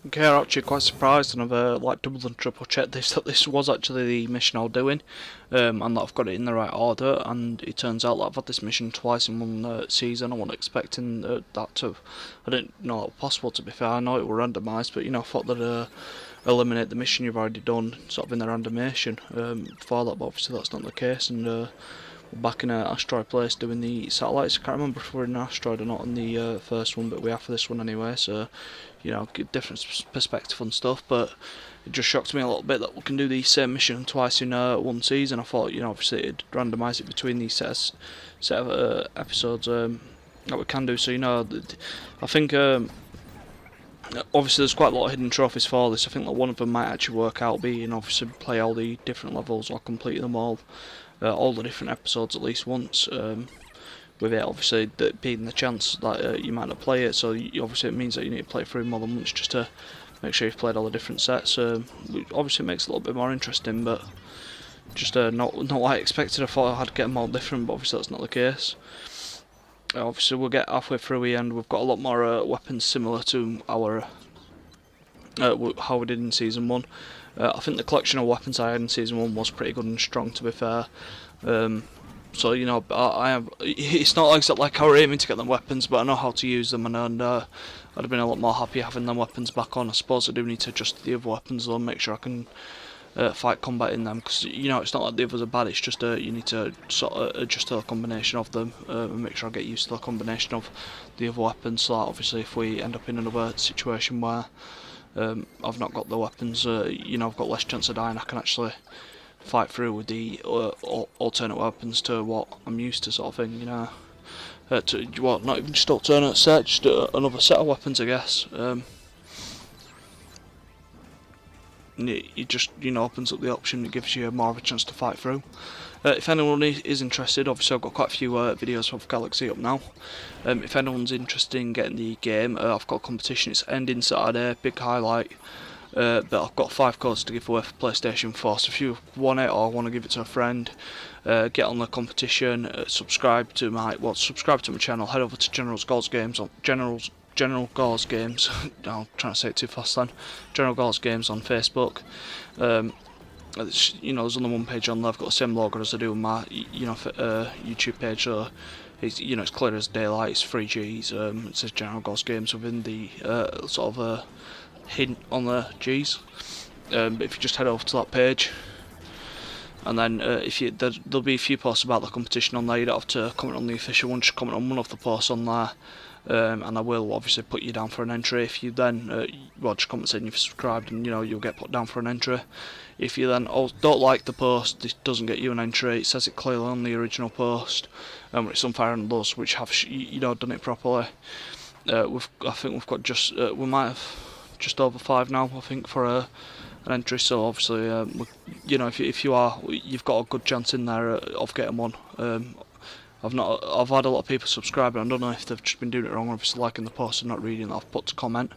Okay, I'm actually quite surprised, and I've like double and triple checked this that this was actually the mission I was doing, and that I've got it in the right order. And it turns out that I've had this mission twice in one season. I wasn't expecting that to. I didn't know that was possible. To be fair, I know it were randomised, but I thought that eliminate the mission you've already done, sort of in the randomization for that. But obviously that's not the case, and we're back in Asteroid Place doing the satellites. I can't remember if we're in Asteroid or not in the first one, but we are for this one anyway. So different perspective on stuff, but it just shocked me a little bit that we can do the same mission twice in one season. I thought, obviously it'd randomise it between these set of episodes that we can do. So, I think obviously there's quite a lot of hidden trophies for this. I think that one of them might actually work out being obviously play all the different levels or complete them all the different episodes at least once. With it obviously being the chance that you might not play it, so obviously it means that you need to play through more than once just to make sure you've played all the different sets. Which obviously makes it a little bit more interesting, but just not what I expected. I thought I'd get them all different, but obviously that's not the case. Obviously we'll get halfway through here and we've got a lot more weapons similar to our how we did in Season 1. I think the collection of weapons I had in Season 1 was pretty good and strong, to be fair. So I have. It's not like I were aiming to get them weapons, but I know how to use them, and I'd have been a lot more happy having them weapons back on. I suppose I do need to adjust the other weapons though, and make sure I can fight combat in them, because it's not like the others are bad. It's just you need to sort of adjust to the combination of them and make sure I get used to the combination of the other weapons. So that obviously, if we end up in another situation where I've not got the weapons, I've got less chance of dying, I can actually fight through with the alternate weapons to what I'm used to, sort of thing, not even just alternate set, just another set of weapons, I guess. It just opens up the option. It gives you more of a chance to fight through. If anyone is interested, obviously I've got quite a few videos of GALAK-Z up now. If anyone's interested in getting the game, I've got a competition. It's ending Saturday, big highlight. But I've got 5 codes to give away for PlayStation 4, so if you want it or want to give it to a friend, get on the competition, subscribe to my channel, head over to General Gore's Games on General Gore's Games. I'm trying to say it too fast then. General Gore's Games on Facebook. There's only one page on there. I've got the same logo as I do on my YouTube page, so it's clear as daylight. It's 3Gs. It says General Gore's Games within the sort of hint on the G's, but if you just head over to that page, and then there'll be a few posts about the competition on there. You don't have to comment on the official one, just comment on one of the posts on there, and I will obviously put you down for an entry. If you then just comment saying you've subscribed, and you'll get put down for an entry. If you then don't like the post, this doesn't get you an entry. It says it clearly on the original post, it's unfair on those which have done it properly. I think we've got we might have just over 5 now, I think, for an entry. So obviously, if you've got a good chance in there of getting one. I've had a lot of people subscribing. I don't know if they've just been doing it wrong, obviously liking the post and not reading that I've put to comment.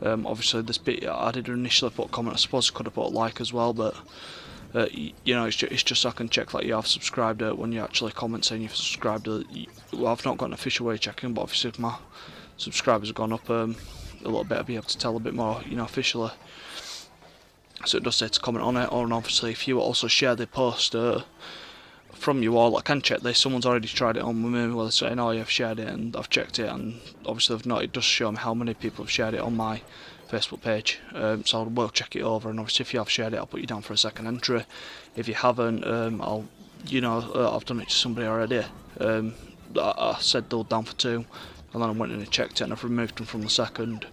Obviously this bit I did initially put a comment. I suppose I could have put a like as well, but it's just so I can check that you have subscribed when you actually comment saying you've subscribed. I've not got an official way of checking, but obviously if my subscribers have gone up a little bit, I'll be able to tell a bit more, officially. So it does say to comment on it, and obviously if you also share the post from you all, I can check this. Someone's already tried it on with me, where they're saying, oh, you've shared it, and I've checked it, and obviously if not, it does show me how many people have shared it on my Facebook page. So I will check it over, and obviously if you have shared it, I'll put you down for a second entry. If you haven't, I've done it to somebody already. I said they were down for 2. And then I went in and checked it, and I've removed them from the second.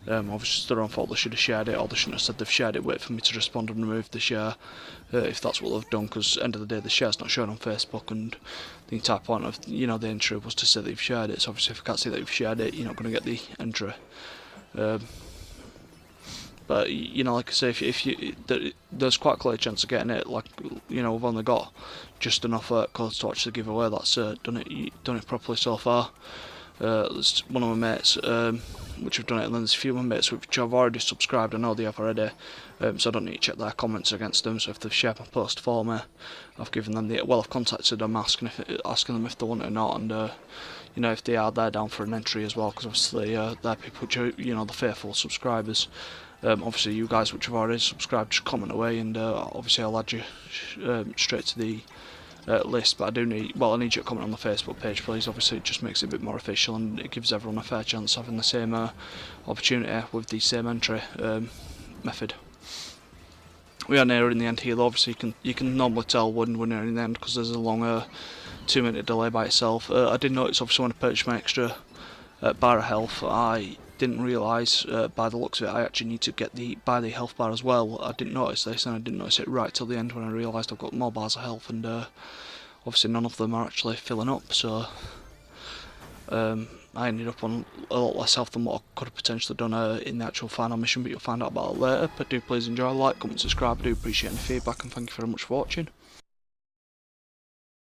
Obviously it's their own fault. They should have shared it, or they shouldn't have said they've shared it. Wait for me to respond and remove the share, if that's what they've done. Because end of the day, the share's not shown on Facebook, and the entire point of the entry was to say that you've shared it. So obviously, if you can't see that you've shared it, you're not going to get the entry. But like I say, there's quite a clear chance of getting it. Like we've only got just enough codes to actually give away. That's done it properly so far. There's one of my mates which have done it, and then there's a few of my mates which have already subscribed. I know they have already, so I don't need to check their comments against them. So if they've shared my post for me, I've given them I've contacted them asking them if they want it or not, and you know, if they are there down for an entry as well, because obviously they're people which are, you know, the faithful subscribers. Obviously you guys which have already subscribed, just comment away, and obviously I'll add you straight to the list. But I do need, well, I need you to comment on the Facebook page, please. Obviously it just makes it a bit more official, and it gives everyone a fair chance of having the same opportunity with the same entry method. We are nearing the end here though. Obviously you can normally tell when we're nearing the end because there's a long 2-minute delay by itself. I did notice obviously when I purchased my extra bar of health, I didn't realise by the looks of it I actually need to buy the health bar as well. I didn't notice this, and I didn't notice it right till the end when I realised I've got more bars of health, and obviously none of them are actually filling up, so I ended up on a lot less health than what I could have potentially done in the actual final mission, but you'll find out about it later. But do please enjoy, like, comment, subscribe. I do appreciate any feedback, and thank you very much for watching.